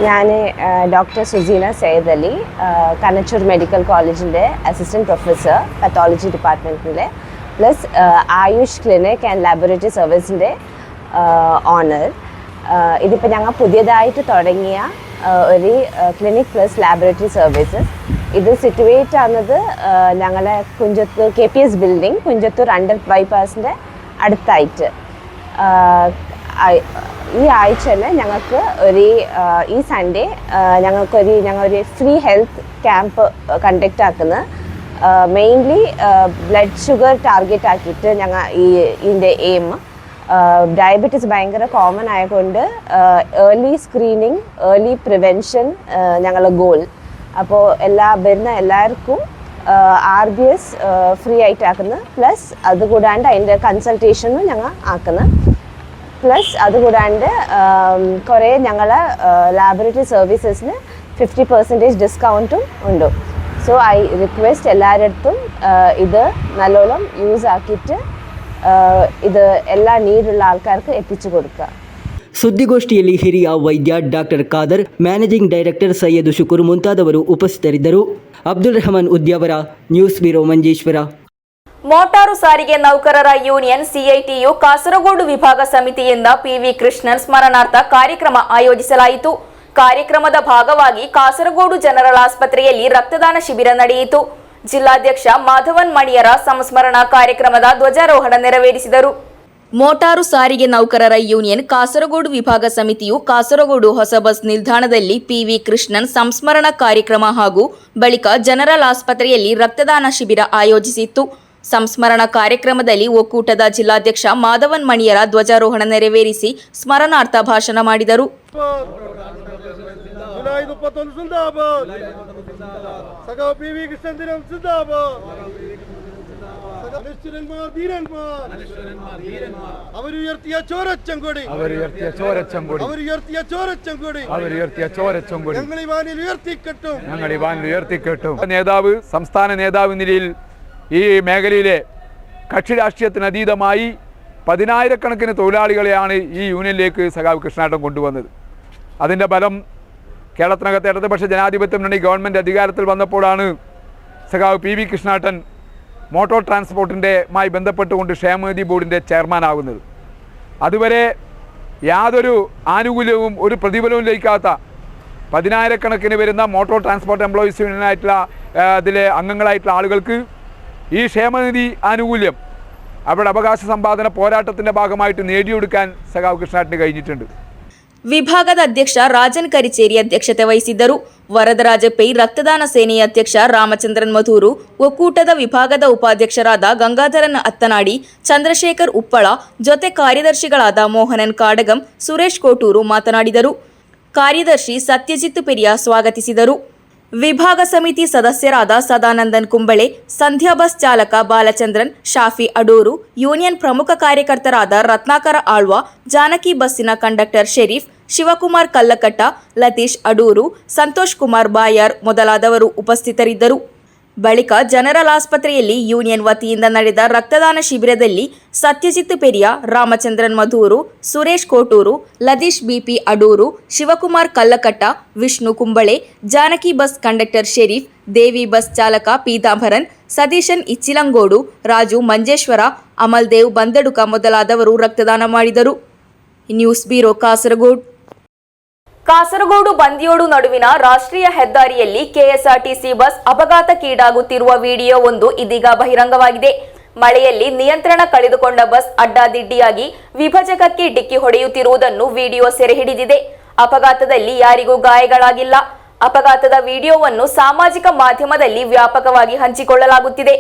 ഞാൻ ഡോക്ടർ സുജീന സയ്യിദ് അലി, കനച്ചൂർ മെഡിക്കൽ കോളേജിൻ്റെ അസിസ്റ്റൻറ്റ് പ്രൊഫസർ, പത്തോളജി ഡിപ്പാർട്ട്മെൻറ്റിലെ, plus Ayush clinic and laboratory സർവീസിൻ്റെ ഓണർ. ഇതിപ്പോൾ ഞങ്ങൾ പുതിയതായിട്ട് തുടങ്ങിയ ഒരു ക്ലിനിക് പ്ലസ് ലാബൊറട്ടറി സർവീസസ്. ഇത് സിറ്റുവേറ്റ് ആകുന്നത് ഞങ്ങളെ Kunjathur KPS building, Kunjathur under ബൈപ്പാസിൻ്റെ അടുത്തായിട്ട്. ഈ ആഴ്ച തന്നെ ഞങ്ങൾക്ക് ഈ സൺഡേ ഞങ്ങളൊരു ഫ്രീ ഹെൽത്ത് ക്യാമ്പ് കണ്ടക്റ്റ് ആക്കുന്നത്. മെയിൻലി ബ്ലഡ് ഷുഗർ ടാർഗറ്റ് ആക്കിയിട്ട് ഞങ്ങൾ ഇതിൻ്റെ എയിം ഡയബറ്റീസ് ഭയങ്കര കോമൺ ആയതുകൊണ്ട് ഏർലി സ്ക്രീനിങ്, ഏർലി പ്രിവെൻഷൻ ഞങ്ങളുടെ ഗോൾ. അപ്പോൾ വരുന്ന എല്ലാവർക്കും RBS ഫ്രീ ആയിട്ട് ആക്കുന്നത്. പ്ലസ് അതുകൂടാണ്ട് അതിൻ്റെ കൺസൾട്ടേഷനും ഞങ്ങൾ ആക്കുന്നത്. പ്ലസ് അതുകൂടാണ്ട് കുറേ ഞങ്ങളെ ലാബൊറട്ടറി സർവീസസിന് 50% ഡിസ്കൗണ്ടും ഉണ്ട്. സോ ഐ റിക്വസ്റ്റ് എല്ലാവരുടെ ഇത് നല്ലോണം യൂസ് ആക്കിയിട്ട് ഇത് എല്ലാ നീടുള്ള ആൾക്കാർക്ക് എത്തിച്ചു കൊടുക്കുക. ಸುದ್ದಿಗೋಷ್ಠಿಯಲ್ಲಿ ಹಿರಿಯ ವೈದ್ಯ doctor Khader, managing director Syed Shukoor ಮುಂತಾದವರು ಉಪಸ್ಥಿತರಿದ್ದರು. Abdul Rehman Udyavar, news bureau, Manjeshwar. Motor ಸಾರಿಗೆ ನೌಕರರ ಯೂನಿಯನ್ CITU ಕಾಸರಗೋಡು ವಿಭಾಗ ಸಮಿತಿಯಿಂದ PV ಕೃಷ್ಣನ್ ಸ್ಮರಣಾರ್ಥ ಕಾರ್ಯಕ್ರಮ ಆಯೋಜಿಸಲಾಯಿತು. ಕಾರ್ಯಕ್ರಮದ ಭಾಗವಾಗಿ ಕಾಸರಗೋಡು ಜನರಲ್ ಆಸ್ಪತ್ರೆಯಲ್ಲಿ ರಕ್ತದಾನ ಶಿಬಿರ ನಡೆಯಿತು. ಜಿಲ್ಲಾಧ್ಯಕ್ಷ ಮಾಧವನ್ ಮಣಿಯರ ಸಂಸ್ಮರಣಾ ಕಾರ್ಯಕ್ರಮದ ಧ್ವಜಾರೋಹಣ ನೆರವೇರಿಸಿದರು. ಮೋಟಾರು ಸಾರಿಗೆ ನೌಕರರ ಯೂನಿಯನ್ ಕಾಸರಗೋಡು ವಿಭಾಗ ಸಮಿತಿಯು ಕಾಸರಗೋಡು ಹೊಸ ಬಸ್ ನಿಲ್ದಾಣದಲ್ಲಿ PV ಕೃಷ್ಣನ್ ಸಂಸ್ಮರಣಾ ಕಾರ್ಯಕ್ರಮ ಹಾಗೂ ಬಳಿಕ ಜನರಲ್ ಆಸ್ಪತ್ರೆಯಲ್ಲಿ ರಕ್ತದಾನ ಶಿಬಿರ ಆಯೋಜಿಸಿತ್ತು. ಸಂಸ್ಮರಣಾ ಕಾರ್ಯಕ್ರಮದಲ್ಲಿ ಒಕ್ಕೂಟದ ಜಿಲ್ಲಾಧ್ಯಕ್ಷ ಮಾಧವನ್ ಮಣಿಯರ ಧ್ವಜಾರೋಹಣ ನೆರವೇರಿಸಿ ಸ್ಮರಣಾರ್ಥ ಭಾಷಣ ಮಾಡಿದರು. അവരുയർത്തിയ ചോരച്ചങ്കൊടി ഞങ്ങൾ ഈ വാനിൽ ഉയർത്തിക്കെട്ടും. നേതാവ്, സംസ്ഥാന നേതാവ് നിലയിൽ ഈ മേഖലയിലെ കക്ഷി രാഷ്ട്രീയത്തിന് അതീതമായി 10,000-കണക്കിന് തൊഴിലാളികളെയാണ് ഈ യൂണിയനിലേക്ക് സഖാവ് കൃഷ്ണേട്ടൻ കൊണ്ടുവന്നത്. അതിൻ്റെ ഫലം കേരളത്തിനകത്ത് ഇടതുപക്ഷ ജനാധിപത്യ മുന്നണി ഗവൺമെൻറ് അധികാരത്തിൽ വന്നപ്പോഴാണ് സഖാവ് പി വി കൃഷ്ണേട്ടൻ മോട്ടോർ ട്രാൻസ്പോർട്ടിൻ്റെമായി ബന്ധപ്പെട്ടുകൊണ്ട് ക്ഷേമനിധി ബോർഡിൻ്റെ ചെയർമാനാകുന്നത്. അതുവരെ യാതൊരു ആനുകൂല്യവും ഒരു പ്രതിഫലവും ലഭിക്കാത്ത 10,000 വരുന്ന മോട്ടോർ ട്രാൻസ്പോർട്ട് എംപ്ലോയീസ് യൂണിയനായിട്ടുള്ള അതിലെ അംഗങ്ങളായിട്ടുള്ള ആളുകൾക്ക് ഈ ക്ഷേമനിധി ആനുകൂല്യം അവരുടെ അവകാശ സമ്പാദന പോരാട്ടത്തിൻ്റെ ഭാഗമായിട്ട് നേടിയെടുക്കാൻ സഖാവ് കൃഷ്ണേട്ടന് കഴിഞ്ഞിട്ടുണ്ട്. ವಿಭಾಗದ ಅಧ್ಯಕ್ಷ ರಾಜನ್ ಕರಿಚೇರಿ ಅಧ್ಯಕ್ಷತೆ ವಹಿಸಿದ್ದರು. ವರದರಾಜ ಪೈ ರಕ್ತದಾನ ಸೇನೆಯ ಅಧ್ಯಕ್ಷ ರಾಮಚಂದ್ರನ್ ಮಧೂರು, ಒಕ್ಕೂಟದ ವಿಭಾಗದ ಉಪಾಧ್ಯಕ್ಷರಾದ ಗಂಗಾಧರನ್ ಅತ್ತನಾಡಿ, ಚಂದ್ರಶೇಖರ್ ಉಪ್ಪಳ, ಜೊತೆ ಕಾರ್ಯದರ್ಶಿಗಳಾದ ಮೋಹನನ್ ಕಾಡಗಂ, ಸುರೇಶ್ ಕೋಟೂರು ಮಾತನಾಡಿದರು. ಕಾರ್ಯದರ್ಶಿ ಸತ್ಯಜಿತ್ ಪೆರಿಯ ಸ್ವಾಗತಿಸಿದರು. ವಿಭಾಗ ಸಮಿತಿ ಸದಸ್ಯರಾದ ಸದಾನಂದನ್ ಕುಂಬಳೆ, ಸಂಧ್ಯಾ ಬಸ್ ಚಾಲಕ ಬಾಲಚಂದ್ರನ್, ಶಾಫಿ ಅಡೂರು, ಯೂನಿಯನ್ ಪ್ರಮುಖ ಕಾರ್ಯಕರ್ತರಾದ ರತ್ನಾಕರ ಆಳ್ವ, ಜಾನಕಿ ಬಸ್ಸಿನ ಕಂಡಕ್ಟರ್ ಶರೀಫ್, ಶಿವಕುಮಾರ್ ಕಲ್ಲಕಟ್ಟ, ಲತೀಶ್ ಅಡೂರು, ಸಂತೋಷ್ ಕುಮಾರ್ ಬಾಯಾರ್ ಮೊದಲಾದವರು ಉಪಸ್ಥಿತರಿದ್ದರು. ಬಳಿಕ ಜನರಲ್ ಆಸ್ಪತ್ರೆಯಲ್ಲಿ ಯೂನಿಯನ್ ವತಿಯಿಂದ ನಡೆದ ರಕ್ತದಾನ ಶಿಬಿರದಲ್ಲಿ Satyajit Periya, Ramachandran Madhur, Suresh Kotur, Latheesh BP Adur, Shivakumar Kallakatta, Vishnu Kumbla, Janaki bus conductor Sharif, Devi bus ಚಾಲಕ ಪೀತಾಂಬರನ್, ಸತೀಶನ್ ಇಚ್ಚಿಲಂಗೋಡು, ರಾಜು ಮಂಜೇಶ್ವರ, ಅಮಲ್ ದೇವ್ ಬಂದಡುಕ ಮೊದಲಾದವರು ರಕ್ತದಾನ ಮಾಡಿದರು. News bureau Kasaragod. ಕಾಸರಗೋಡು ಬಂದಿಯೋಡು ನಡುವಿನ ರಾಷ್ಟ್ರೀಯ ಹೆದ್ದಾರಿಯಲ್ಲಿ ಕೆಎಸ್ಆರ್ಟಿಸಿ ಬಸ್ ಅಪಘಾತಕ್ಕೀಡಾಗುತ್ತಿರುವ ವಿಡಿಯೋ ಒಂದು ಇದೀಗ ಬಹಿರಂಗವಾಗಿದೆ. ಮಳೆಯಲ್ಲಿ ನಿಯಂತ್ರಣ ಕಳೆದುಕೊಂಡ ಬಸ್ ಅಡ್ಡಾದಿಡ್ಡಿಯಾಗಿ ವಿಭಜಕಕ್ಕೆ ಡಿಕ್ಕಿ ಹೊಡೆಯುತ್ತಿರುವುದನ್ನು ವಿಡಿಯೋ ಸೆರೆ ಹಿಡಿದಿದೆ. ಅಪಘಾತದಲ್ಲಿ ಯಾರಿಗೂ ಗಾಯಗಳಾಗಿಲ್ಲ. ಅಪಘಾತದ ವಿಡಿಯೋವನ್ನು ಸಾಮಾಜಿಕ ಮಾಧ್ಯಮದಲ್ಲಿ ವ್ಯಾಪಕವಾಗಿ ಹಂಚಿಕೊಳ್ಳಲಾಗುತ್ತಿದೆ.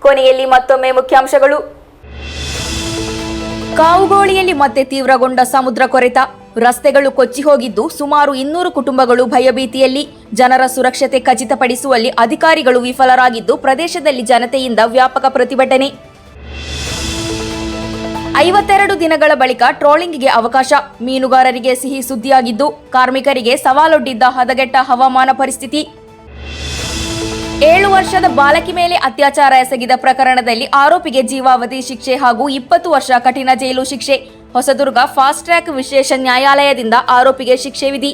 ಕೊನೆಯಲ್ಲಿ ಮತ್ತೊಮ್ಮೆ ಮುಖ್ಯಾಂಶಗಳು. ಕಾವುಗೋಳಿಯಲ್ಲಿ ಮತ್ತೆ ತೀವ್ರಗೊಂಡ ಸಮುದ್ರ ಕೊರೆತ. ರಸ್ತೆಗಳು ಕೊಚ್ಚಿ ಹೋಗಿದ್ದು ಸುಮಾರು 200 ಕುಟುಂಬಗಳು ಭಯಭೀತಿಯಲ್ಲಿ. ಜನರ ಸುರಕ್ಷತೆ ಖಚಿತಪಡಿಸುವಲ್ಲಿ ಅಧಿಕಾರಿಗಳು ವಿಫಲರಾಗಿದ್ದು ಪ್ರದೇಶದಲ್ಲಿ ಜನತೆಯಿಂದ ವ್ಯಾಪಕ ಪ್ರತಿಭಟನೆ. 52 ದಿನಗಳ ಬಳಿಕ ಟ್ರೋಲಿಂಗ್ಗೆ ಅವಕಾಶ. ಮೀನುಗಾರರಿಗೆ ಸಿಹಿ ಸುದ್ದಿಯಾಗಿದ್ದು ಕಾರ್ಮಿಕರಿಗೆ ಸವಾಲೊಡ್ಡಿದ್ದ ಹದಗೆಟ್ಟ ಹವಾಮಾನ ಪರಿಸ್ಥಿತಿ. 7 ವರ್ಷದ ಬಾಲಕಿ ಮೇಲೆ ಅತ್ಯಾಚಾರ ಎಸಗಿದ ಪ್ರಕರಣದಲ್ಲಿ ಆರೋಪಿಗೆ ಜೀವಾವಧಿ ಶಿಕ್ಷೆ ಹಾಗೂ 20 ವರ್ಷ ಕಠಿಣ ಜೈಲು ಶಿಕ್ಷೆ. ಹೊಸದುರ್ಗ ಫಾಸ್ಟ್ ಟ್ರ್ಯಾಕ್ ವಿಶೇಷ ನ್ಯಾಯಾಲಯದಿಂದ ಆರೋಪಿಗೆ ಶಿಕ್ಷೆ ವಿಧಿ.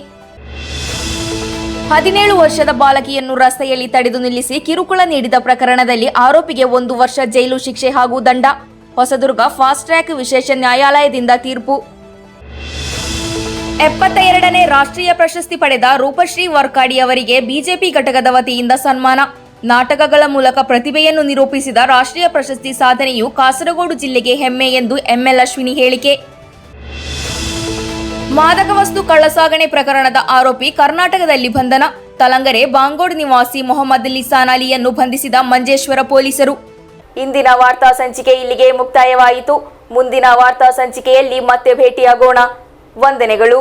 17 ವರ್ಷದ ಬಾಲಕಿಯನ್ನು ರಸ್ತೆಯಲ್ಲಿ ತಡೆದು ನಿಲ್ಲಿಸಿ ಕಿರುಕುಳ ನೀಡಿದ ಪ್ರಕರಣದಲ್ಲಿ ಆರೋಪಿಗೆ 1 ವರ್ಷ ಜೈಲು ಶಿಕ್ಷೆ ಹಾಗೂ ದಂಡ. ಹೊಸದುರ್ಗ ಫಾಸ್ಟ್ ಟ್ರ್ಯಾಕ್ ವಿಶೇಷ ನ್ಯಾಯಾಲಯದಿಂದ ತೀರ್ಪು. 72ನೇ ರಾಷ್ಟ್ರೀಯ ಪ್ರಶಸ್ತಿ ಪಡೆದ ರೂಪಶ್ರೀ ವರ್ಕಾಡಿ ಅವರಿಗೆ ಬಿಜೆಪಿ ಘಟಕದ ವತಿಯಿಂದ ಸನ್ಮಾನ. ನಾಟಕಗಳ ಮೂಲಕ ಪ್ರತಿಭೆಯನ್ನು ನಿರೂಪಿಸಿದ ರಾಷ್ಟ್ರೀಯ ಪ್ರಶಸ್ತಿ ಸಾಧನೆಯು ಕಾಸರಗೋಡು ಜಿಲ್ಲೆಗೆ ಹೆಮ್ಮೆ ಎಂದು ಎಂಎಲ್ ಅಶ್ವಿನಿ ಹೇಳಿಕೆ. ಮಾದಕ ವಸ್ತು ಕಳ್ಳಸಾಗಣೆ ಪ್ರಕರಣದ ಆರೋಪಿ ಕರ್ನಾಟಕದಲ್ಲಿ ಬಂಧನ. ತಲಂಗರೆ ಬಾಂಗೋಡ್ ನಿವಾಸಿ ಮೊಹಮ್ಮದ್ ಲಿಸಾನ್ ಅಲಿಯನ್ನು ಬಂಧಿಸಿದ ಮಂಜೇಶ್ವರ ಪೊಲೀಸರು. ಇಂದಿನ ವಾರ್ತಾ ಸಂಚಿಕೆ ಇಲ್ಲಿಗೆ ಮುಕ್ತಾಯವಾಯಿತು. ಮುಂದಿನ ವಾರ್ತಾ ಸಂಚಿಕೆಯಲ್ಲಿ ಮತ್ತೆ ಭೇಟಿಯಾಗೋಣ. ವಂದನೆಗಳು.